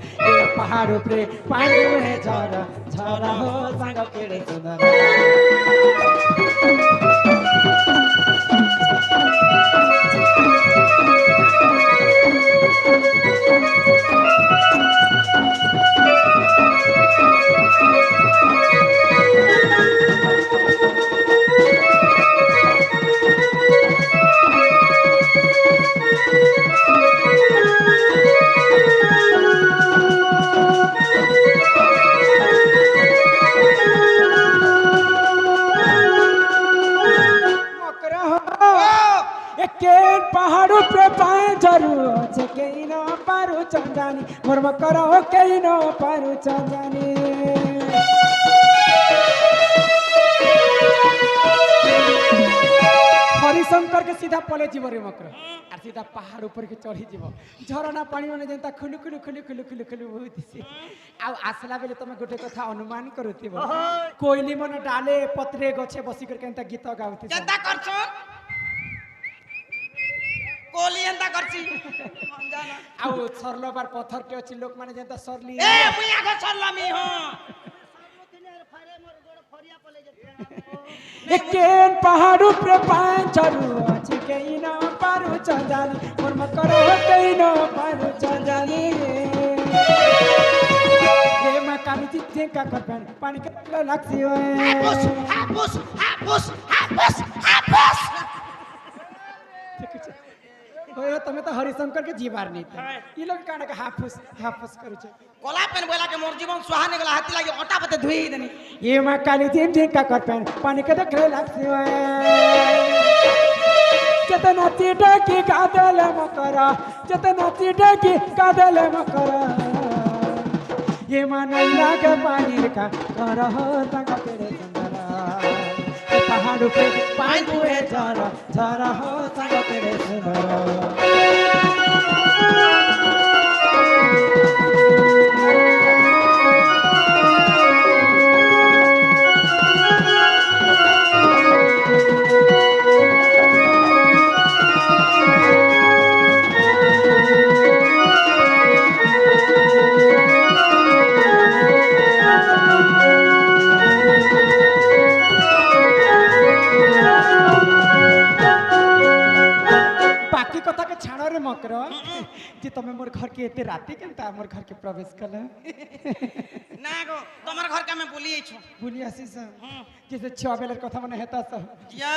ए पहाड़ उपरे पानी में झरा झरा हो सांग केड़े सुंदर पहाड़ू पे पाए जरूर छे कहीं न पारू चंदानी मर्म करो कहीं न पारू चंदानी हरिशंकर के सीधा पले जीव रे मकर और सीधा पहाड़ ऊपर के चढ़ी जीव झरना पानी माने जेंता खुलु खुलु खुलु खुलु खुलु खुलु होइतिसे आ आसला बेले तमे गोटे कथा अनुमान करूतिबो कोइली मन डाले पत्रे गछे बसी कर केंता गीत गाउतिसे जेंता करछो कोली एंता करछी आउ सरलो बार पत्थर के अछि लोक माने जेंता सरली ए मुई आगो सरलामी हो एकेन पहाड़ू पे पाए चलू अछि कहीं न पारू चंदानी मन करो कहीं न पारू चंदानी ए मा कानी चित्ते का करपन पानी के लागसी ओए हापुस हापुस हापुस हापुस ओए तमे तो हरिशंकर के जीवार नहीं था ई लोग काना के हाफुस हाफुस करू छे कोला पेन बोला के मोर जीवन सुहाने गला हाथी लागी ओटा पते धुई देनी ये मा काली दिन दिन का करपन पानी के देखले लागसी ओए जतना चिटा की कादल मकरा जतना चिटा की कादल मकरा ये मा नैला के पानी का करहो तंग केड़े सुंदरा पहाड़ों पे पानी में झरा झरा हो संग तेरे सुंदर मकर जे तमे मोर घर के एते राती केनता मोर घर के प्रवेश कल ना गो तमर घर का मैं बोली छु बोली आसीस जैसे छुआ बेलर कथा मने हेता स या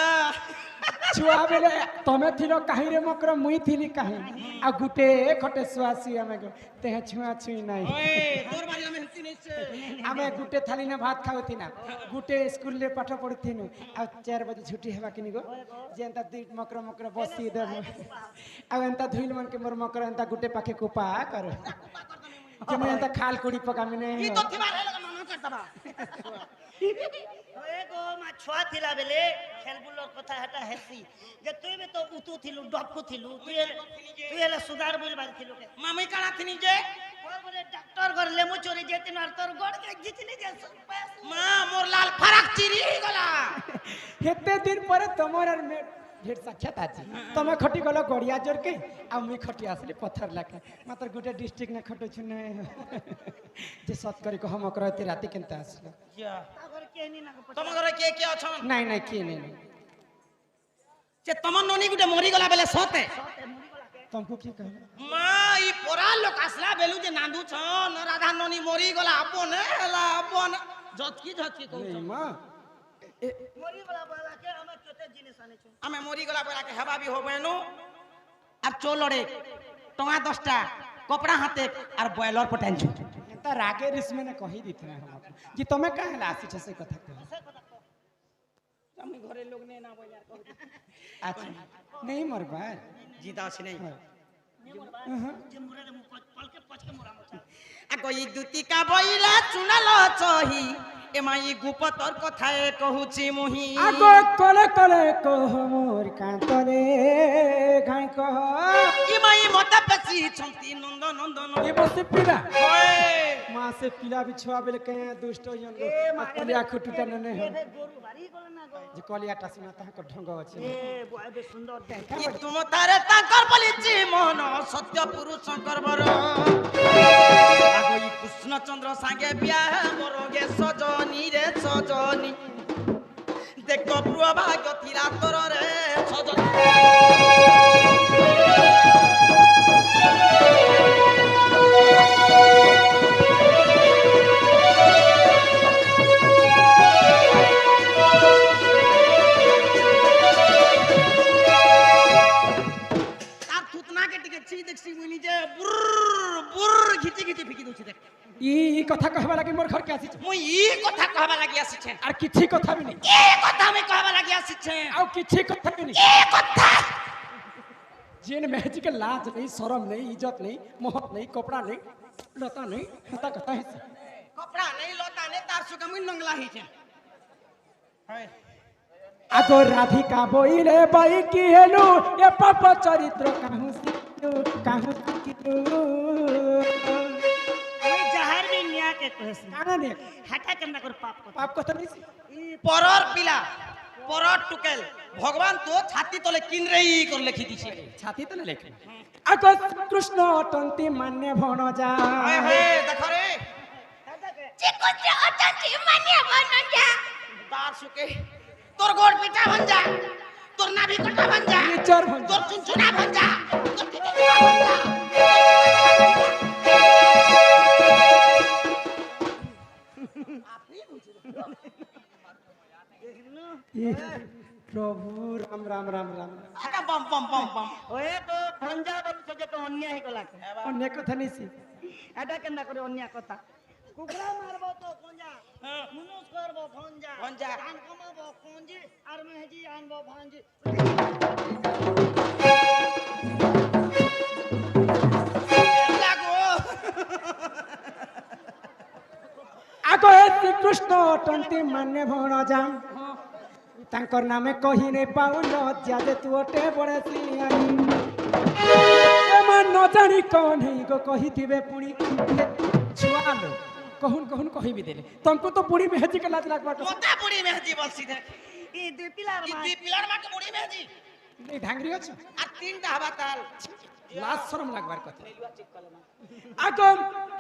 छुआ बेले तमे थिलो काहे रे मकर मुई थिली काहे आ गुटे खटे सुआसी हमें ते छुआ छुई नाही ओए तोर बारी में हंसी नहीं छे हमें गुटे थाली ना भात खाउती ना गुटे स्कूल ले पाठ पढ़थिनु आ 4 बजे छुट्टी हेबा किनी गो जेंता दी मकर मकर बसी दे आ एंता धुइल मन के मोर मकर एंता गुटे पाखे कोपा कर जे मैं एंता खाल कुड़ी पका मिने ई तो थिबा रे मना करता बा ओए गो मा छुआ थिला बेले खेलबुलर कथा हटा हेसी जे तुई में तो उतु थिलु डपकु थिलु तू एला सुधार बोल बार थिलु के मामी काना थिनी जे और बोले डॉक्टर घर लेमु चोरी जेति नार तोर गड़ के जितनी जे मां मोर लाल फरक चिरी गला हेते दिन पर तमर में भेट साक्षात आछि तमे खटी गलो गड़िया जोर के आ मुई खटी आसली पत्थर लाके मात्र गुटे डिस्ट्रिक्ट ने खटो छने जे सत करी को हम करते राती केनता आसलो क्या घर के नी ना तम घर के अछन नहीं नहीं के नहीं जे तमन ननी गुटे मरी गला बेले सते तुमको की कहला मां ई पोरा लोक आसला बेलु जे नांदू छ न राधा ननी मरी गला अपन हला अपन झटकी कहू मां मरी गला के हम केते जिनिस आने छु हमें मरी गला बोला के हवा भी होबेनु আর চোলড়ে टंगा 10টা कपड़ा हाथे और बॉयलर पटाइन छु त रागे रिस्मे ने कहि दिथने हम कि तमे काहे लासी छ से कथा कह हम घरे लोग ने ना बोल यार कह अच्छा नहीं मरबा जीता छ नहीं जे मोरे पल के पछ के मोरा मोचा आ कोई दुती का बइला चुनल चही एमाई गुपतर कथाए कहूची मुही आगो कले कले कह मोर कांतले घाई कह एमाई मत पेसी छंती नंद नंदन ये बस पिला ओए मां से पिला बिछवा बेले कहे दुष्ट यन कलिया खुटुटा ने हो गोरु भारी गल ना गो जे कलिया टासना ता को ढंग अछि ए बे सुंदर देखा ये तुम तारे ताकर बलिची मोहन सत्य पुरुष शंकर बर কৃষ্ণচন্দ্র সাঙ্গে বিয়া মরগে সজনী রে সজনী দেখ পুয়া ভাগ্য থিলা তোর রে সজনী তার থুতনাকে টিকে ছি দেখছি মুই নিজে বুর বুর ঘিচি ঘিচি ফিকি দউছি দেখ ই কথা কহবা লাগি মোর ঘর কে আসিছ মুই ই কথা কহবা লাগি আসিছে আর কিছু কথা বি নাই এ কথা আমি কহবা লাগি আসিছে আর কিছু কথা বি নাই এ কথা जेन महजी के लाज नहीं शरम नहीं इज्जत नहीं मोहत नहीं कपड़ा नहीं लता नहीं हता कथा है कपड़ा नहीं लता नहीं तार सुके मुई नंगला हिचे आगो राधिका बोइले बाई की हेलु ये पाप चरित्र काहू सिकिलु ওই জাহার বি নিয়া কে কইছ काना ने হাটা কেননা করে পাপ কথা पाप कथा नहीं পরর পিলা পরর টুকেল ভগবান তো ছাতি তলে কিন রেই করে লিখি দিছে छाती तो नहीं लेखे आगो कृष्ण तंती मान्य भण जा হায় হায় দেখো রে চিকুত্র অতন্তি মানিয়া বনঞ্জা তার সুকে তোর গোড় পিঠা ভাঞ্জা তোর নাভি কটা ভাঞ্জা निचर भण তোর চুনচুনা ভাঞ্জা তোর টিটিনা ভাঞ্জা प्रभु राम राम राम राम আকা বম বম বম বম ওয়ে তো ভঞ্জা বলছ যে তো অন্যায় হই গলা अन्य कथा नहीं सी এটা কেননা করে অন্যায় কথা কুকুরা মারবো তো পঞ্জা মুনুস করবো ভঞ্জা ভঞ্জা। ধান কমাবো পঞ্জি আর মেহজি আনবো ভাঞ্জি লাগো आगो हे श्री कृष्ण तंती मान्य भण जा तांकर नामे कही नहीं पाऊ लज्जा दे तू ओटे बड़े सियानी एमा न जानी कौन है गो कही थिबे पुणी छुआ लो कहून कहून कही भी देले तुमको तो बुढ़ी मेहजी के लाज लागबा तो মোটা বুড়ি মেহজি বলছি দেখ ই দুই পিলার এই মা দুই পিলার মাকে বুড়ি মেহজি नहीं ढांगरी अछि আর তিনটা হাবা তাল लाज शरम लागबार कथा आगो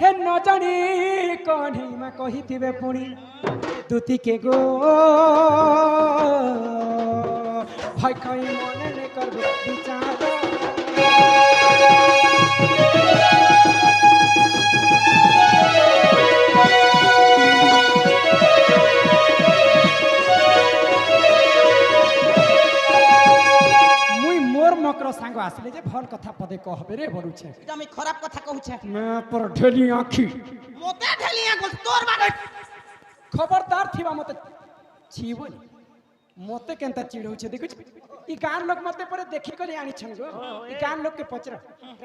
हे न जानी कौन है मा कही थिबे पुणी दुती के गो भाई कई मने ने करबो विचार मुई मोर मकर सांग आसले जे भल कथा पदे कहबे रे बरुछे এটা আমি খারাপ কথা কହୁছে मैं पर ढेली आखी মোতে ঢেলিয়া গোল তোর বাড়ি खबरदार थिबा मते छीबोनी मते केनता चिड़ौछे देखु ई गान लोग मते पर देखि करी आनी छन गो ई गान लोग के पचर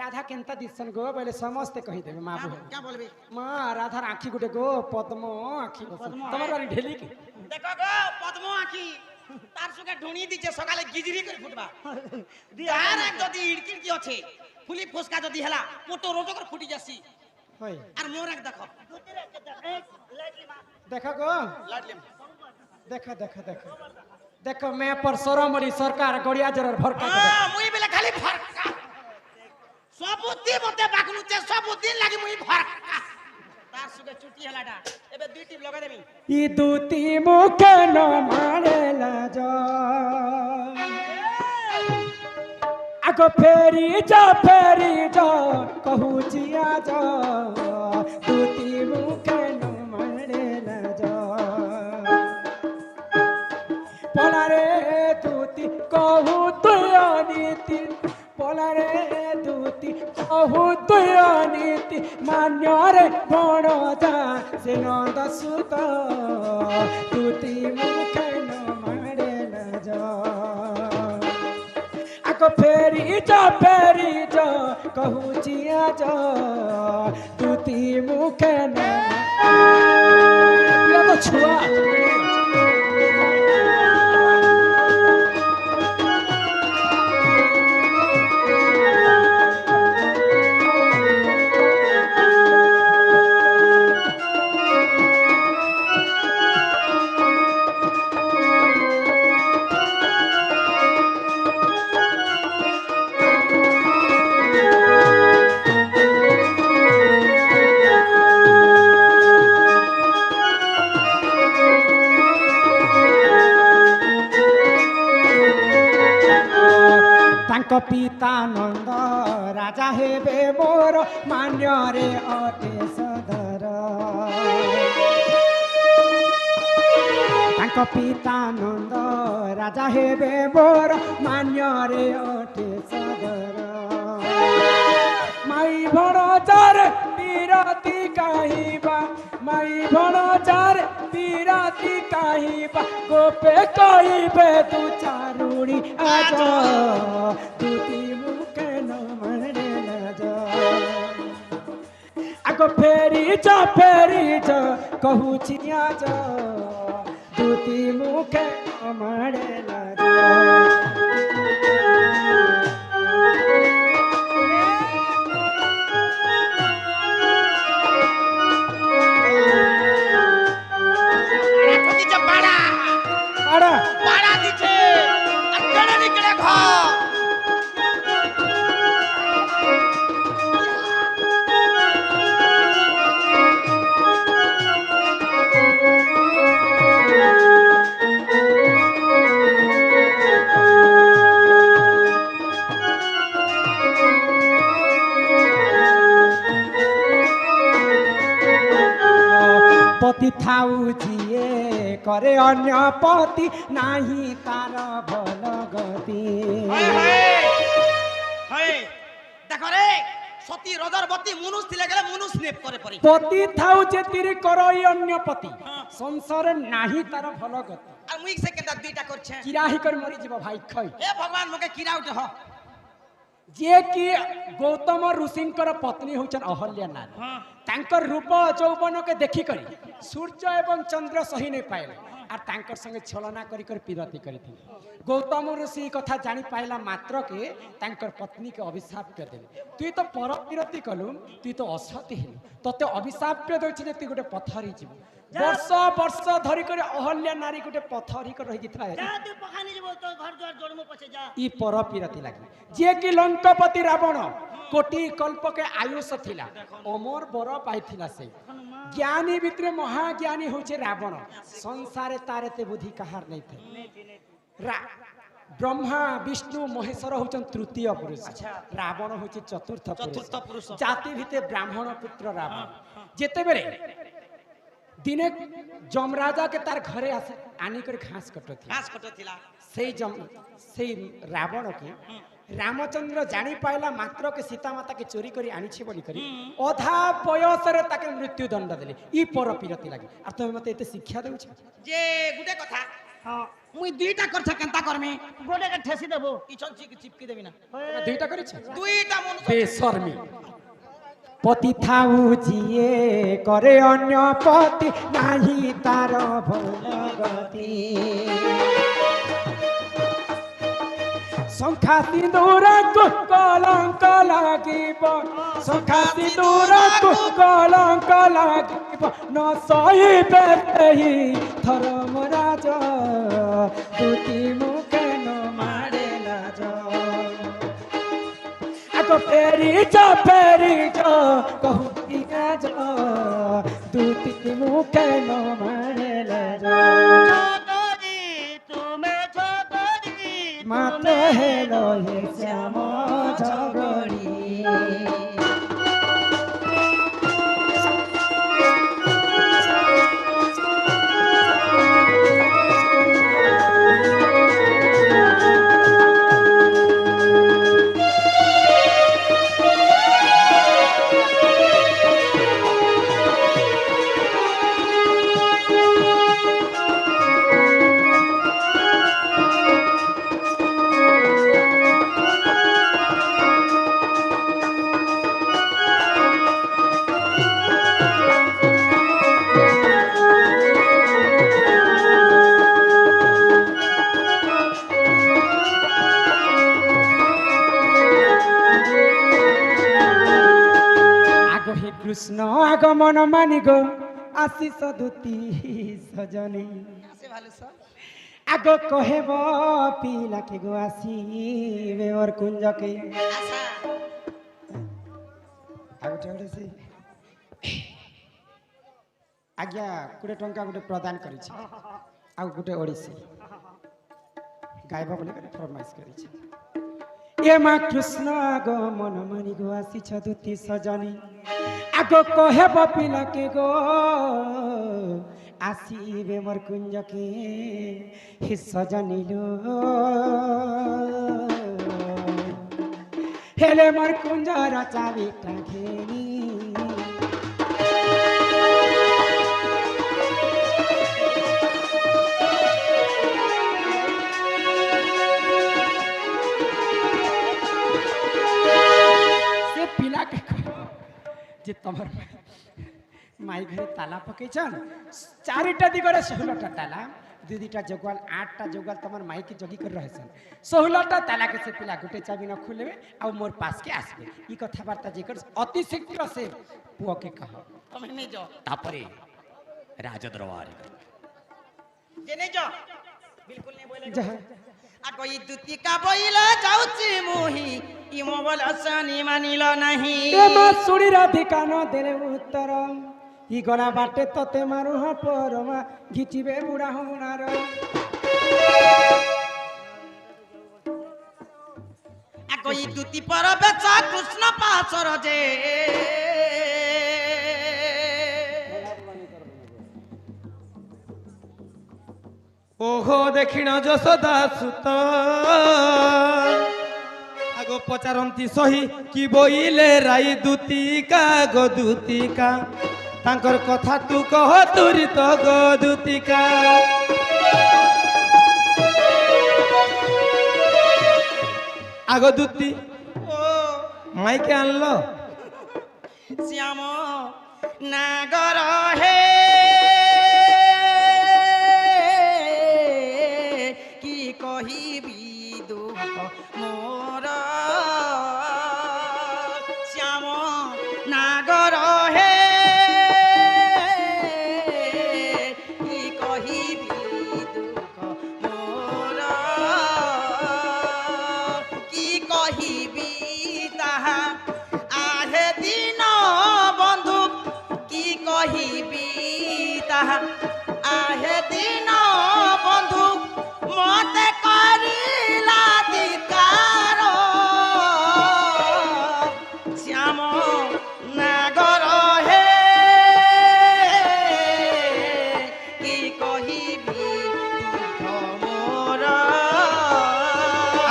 राधा केनता दिसन गो पहले समझते कहि देबे माँ बहन क्या बोलबি माँ राधा आखी गुटे गो पद्म आखी তোমার বাড়ি ঢেলি কি দেখো গো পদ্ম আঁকি তার সুকে ঢুনি দিছে সকালে গিজরি করে ফুটবা আর এক যদি ইড়কিড় কি আছে ফুলি ফসকা যদি হেলা পোটো রোজ করে ফুটি যাসি হয় আর মোর এক দেখো দুতিরে কে দেখ এই লাইটলি মা देखा गो লাডলিম देखा देखा देखा देखो मैं पर सरमरी सरकार गड़िया जरर भरका মুই বেলে খালি ভরকা সবুদ্দি মতে বাকলুছে সবুদ্দিন লাগি মুই ভরকা তার সুকে চুটি হেলাটা এবে দুই টিপ লগাই দেবি ई दूती मुखे न मारेला जा आगो फेरी जा कहू जिया जा दूती मुखे न मारेला जा पला रे दूती कहू तुया नीति पला रे दूती कहू तुया नीति मान्य रे बण जा से नंद सुत दूती मुखे न मारेला जा आको फेरी जा कहू जिया जा दूती मुखे न ये तो छुआ ପିତାନନ୍ଦ ରାଜା ହେବେ ମୋର ମାନ୍ୟରେ ଅଟେ ସଦର ତାଙ୍କ ପିତାନନ୍ଦ ରାଜା ହେବେ ମୋର ମାନ୍ୟରେ ଅଟେ ସଦର ମାଇ ଭଣଜାର ବିରତି କାହିବା ମାଇ ଭଣଜାର ବିରତି କାହିବା ଗୋପେ କହିବେ ତୁ ଚାରୁଣି ଆଜ ଦୁତି ମୁଖେ ନ ମଣେ ଲାଜ ଆଗ ଫେରିଛ କହୁଛି ଆଜ ଦୁତି ମୁଖେ ନ ମଣେ ଲାଜ पाड़ा दीछे अकेले निकले घर पति थाउ जिए करे अन्य पति नाही तार भल गति देखो रे सती रजरवती मुनुष थिले गेले मुनुष नेप करे परी पति थाउ जे तिरी करई अन्य पति संसार नाही तार भल गति आ मुई से केदा दुईटा करछे किराही कर मरी जीव भाई खई हे भगवान मके किरा उठे हो जे कि गौतम ऋषिंकर पत्नी होचन अहल्या नारी तांकर रूप यौवन के देखी करी सूर्य एवं चंद्र सही नहीं पाइले आर तांकर संगे छलना करी कर पीरती करी गौतम ऋषि कथा जानी पाइला मात्र के तांकर पत्नी के अभिशाप कर देले तू तो पर पीरती कलु तू तो असती हिलु तते अभिशाप पे दोछि जे तू गोटे पथरी जीव वर्ष वर्ष धरी कर अहल्या नारी गोटे पथरी कर रही थाए जा तू पखानी जेबो तो घर द्वार जन्म पछे जा ई पर पीरती लागी जे कि लंकापति रावण कोटि कल्प के आयुष थिला अमर बर पाइथिला से ज्ञानी भितरे महाज्ञानी होचे रावण संसारे तारेते बुद्धि कहार नहीं थे ब्रह्मा विष्णु महेश्वर होचन तृतीय पुरुष रावण होचे चतुर्थ पुरुष जाति भिते ब्राह्मण पुत्र रावण जेते बेरे दिने जमराजा के तार घरे आसे आनी कर घास कटो थिला से रावण के रामचंद्र जानी पाइला मात्र के सीता माता के चोरी करी आनी छी बोली करी अधा बयस रे ताके मृत्यु दंड देले ई पर पीरती लागी आ तुम मते एते शिक्षा देउछ जे गुटे कथा हां मुई दुईटा करछ केनता करमे गोडे के ठेसी देबो ई चंची के चिपकी देबी ना दुईटा करी छ दुईटा मन बेशर्मी पति थाउ जिए करे अन्य पति नाही तार भल गति शंखा सिंदूर को कलंक लागिब शंखा सिंदूर को कलंक लागिब न सहिबे ही धर्मराज दुति मुखे न मारे लाज आगो फेरी जा कहू आज दुति मुखे न मारे लाज मात हेलो हे श्याम झगड़ी कृष्ण आगमन मानि गो आशीष दूती सजनी आग कहेब पीला के गो आसीबे और कुंज के आज्ञा 20 टंका गोटे प्रदान करी आ गोटे ओडिसी गायब बोली फरमाइश करी এ মা কৃষ্ণ গো মন মানি গো আসিছ দুতি সজনী আগ কহেব পিলাকে গো আসিবে মোর কুঞ্জকে হে সজনী লো হেলে মোর কুঞ্জর চাবিটা ঘেনি যে তোমার মাই ঘরে তালা পকাইছন চারিটা দিগরে 16টা তালা দুইটা জগাল 8টা জগাল তোমার মাইকে জগি করে রহেছন 16টা তালাকে সে পিলা গোটে চাবি ন খুলবে আর মোর পাসকে আসবে ই কথাবার্তা যে কর অতি শীঘ্র সে পুয়কে কহ তুমি নিজ তারপরে রাজদরবার যে নিজ বিলকুল নেই বলে যাহা আgo ই দুতিকা বইলা যাউছি মুহি ইমো বল সানি মানিল নাহি এ মা সুড়ি রাধিকা ন দেলে উত্তর ই গলা বাটে ততে মারু হ পরমা ঘিচিবে বুড়া হনার আgo ই দুতি পর বেচ কৃষ্ণ পাছর যে ওহো দেখিণ যশোদা সুত আগ পচারন্তি সহি কি বইলে রাই দুতিকা গো দুতিকা তাঙ্কর কথা তু কহ তুরিত গো দুতিকা আগ দুতি ও মাইকে আনলো শ্যাম নাগর হে কি কহিবি দুঃখ মোর শ্যাম নাগর হে কি কহিবি দুঃখ মোর কি কহিবি তাহা আহে দিন বন্ধু কি কহিবি তাহা আহে দিন বন্ধু মতে করিলা ধিকার শ্যাম নাগর হে কি কহিবি দুঃখ মোর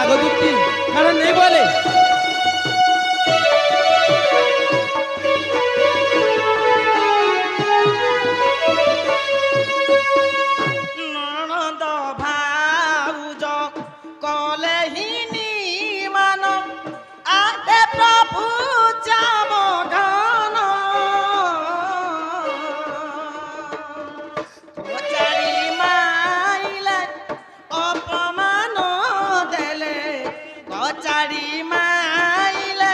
আগ দুতি কারণ নেই বলে ননদ ভাউজ কলেহিনী মান আহে প্রভু যাব গান কচারি মাইলে অপমান দেলে কচারি মাইলে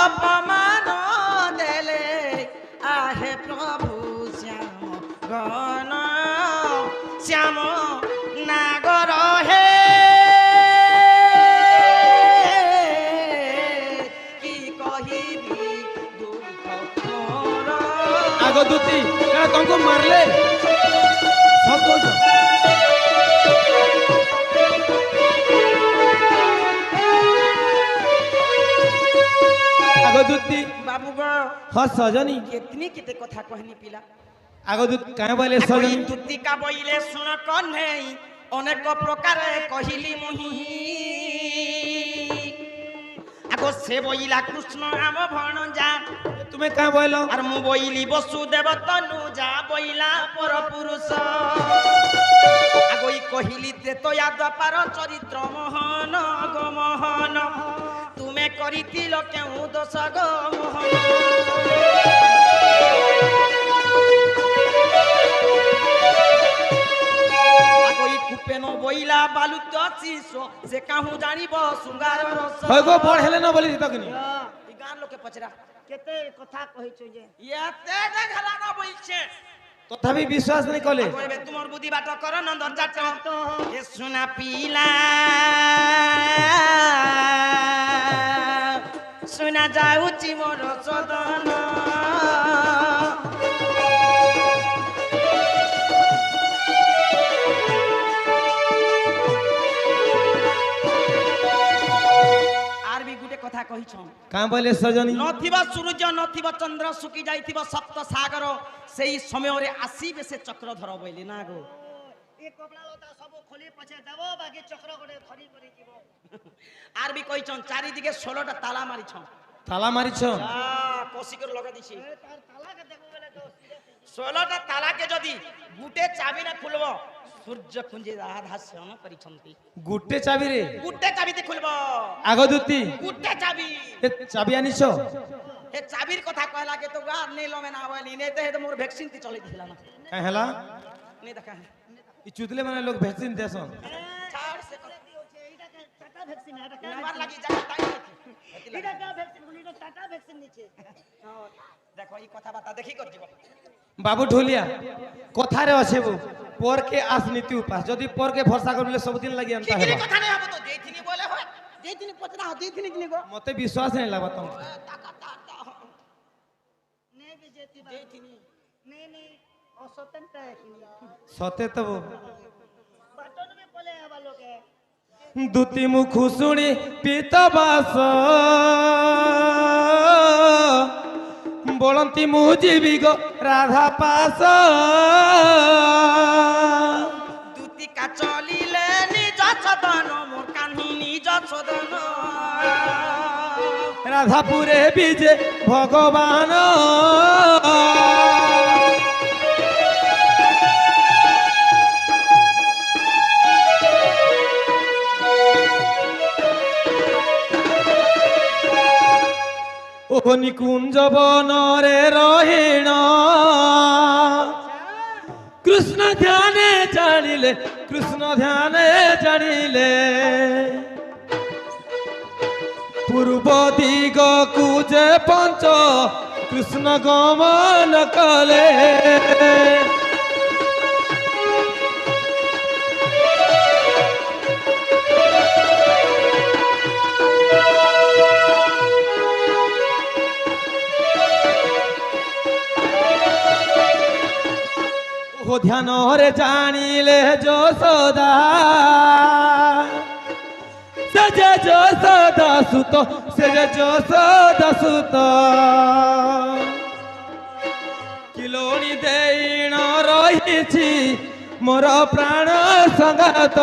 অপমান দেলে আহে প্রভু শ্যাম গণ শ্যাম নাগর হে কি কহিবি দুঃখ মোর আগ দুতি কারণ তোমাকে মারলে সব কৌছ আগ দুতি বাবু গো হ সজনী কেতনি কেতে কথা কহনি পিলা আগ দুতি কাঁ বলে সজনী দুতিকা বইলে শুন কন্হেই অনেক প্রকারে কহিলি মুহি আগো সে বইলা কৃষ্ণ আম ভণজা তুমি কাঁ বইল আর মু বইলি বসুদেব তনু যা বইলা পর পুরুষ আগই কহিলি ত্রেতয়া দ্বাপার চরিত্র মোহন গো মোহন তুমে করিতিল কেউ দোষ গো মোহন আগই কুপেন বইলা বালুত শিষ সে কাহু জানিব শৃঙ্গার রস হয় গো বড় হেলে না বলি তখনি এই গান লোকে পচরা কেতে কথা কহিছ যে ইয়াতে দেখালা না বইছে তথাপি বিশ্বাস নেই কলে কইবে তোমার বুদ্ধি বাট কর নন্দর জাত এ সোনা পিলা সোনা যাউছি মোর সদন কাঁ বলে সজনী নথিব সূর্য নথিব চন্দ্র শুকি যাইথিব সপ্ত সাগর সেই সমୟରେ আসিবে সে চক্রধর বইলি না গো ଏ କପଡ଼ା ଲତା ସବୁ ଖୋଲି ପଛେ ଦେବ ବାକି ଚକ୍ର ଗୋଟେ ଧରି କରି ଯିବ আর বি কইছন চারিদিকে 16টা তালা মারিছন তালা মারিছ কষি করে লগা দিছি ଏ ତାର ତାଲାକେ ଦେଖୁ ବେଲେ ତ 16টা তালাকে যদি গুটে চাবি না খুলব সূর্য কুঞ্জে রাধাস্যন করিছন্তি গুটে চাবি রে গুটে চাবিতে খুলব আগদুতি গুটে চাবি এ চাবি আনিছ এ চাবির কথা কইলা কে তো গার নেই লমে না বলি নে তো মোর ভ্যাকসিন তি চলে দিলা না কাঁ হেলা নে দেখা ই চুদলে মানে লোক ভ্যাকসিন দেছন ছাড় সে কথা ଏଇଟା ଟାଟା ଭ୍ୟାକ୍ସିନ୍ ଏଇଟା নেবার লাগি যা তাই ଏଇଟା କା ଭ୍ୟାକ୍ସିନ୍ ବୋଲି ଏଇଟା ଟାଟା ଭ୍ୟାକ୍ସିନ୍ নিছে দেখো এই কথা বাতা দেখি কর দিব বাবু ঢোলিয়া কথারে আছে বউ পরকে আস নীতি উপাস যদি পরকে ভরসা করলে সবদিন লাগি আনতা কিগিরি হেবা কথা নাই হবো তো যেইথিনি বলে হয় যেইথিনি পচনা যেইথিনি কিনি গো মতে বিশ্বাস নাই লাগবা তম টাকা টাকা নে ବି ଯେତିବା যেইথিনি ନେ ନେ ଅସତେନଟା ଏଖିନି সতে তব ବାଟନ ବି ପଲେ ଆବା ଲୋକେ দুতি মুখ শুনি পিতবাস বলন্তি মু জীবি গো রাধা পাস দুতিকা চলিলে নিজ সদন মোর কান্হি নিজ সদন রাধাপুরে বিজে ভগবান ও নিকুঞ্জ বনরে রহিণ কৃষ্ণ ধ্যানে জানিলে কৃষ্ণ ধ্যানে জানিলে পূর্ব দিগকু যে পঞ্চ কৃষ্ণ গমন কলে ও ধ্যানরে জানিলে যশোদা সে যে যশোদা সুত সে যে যশোদা সুত কিলোনি দেইণ রহিছি মোর প্রাণ সঙ্গাত